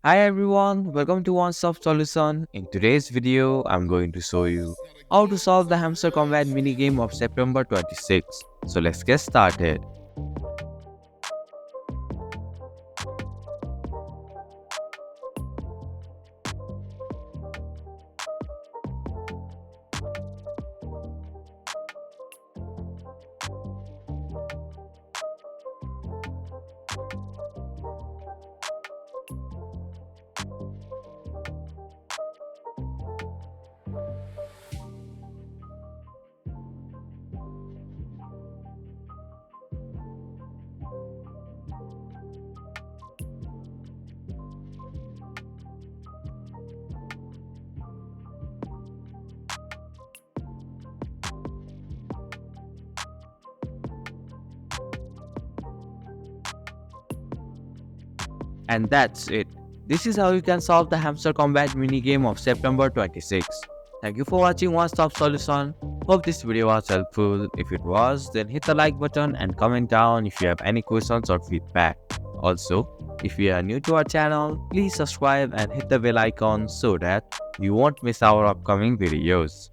Hi everyone, welcome to One Stop Solution. In today's video, I'm going to show you how to solve the Hamster Kombat minigame of September 26. So let's get started. And that's it. This is how you can solve the Hamster Kombat minigame of September 26. Thank you for watching One Stop Solution. Hope this video was helpful. If it was, then hit the like button and comment down if you have any questions or feedback. Also, if you are new to our channel, please subscribe and hit the bell icon so that you won't miss our upcoming videos.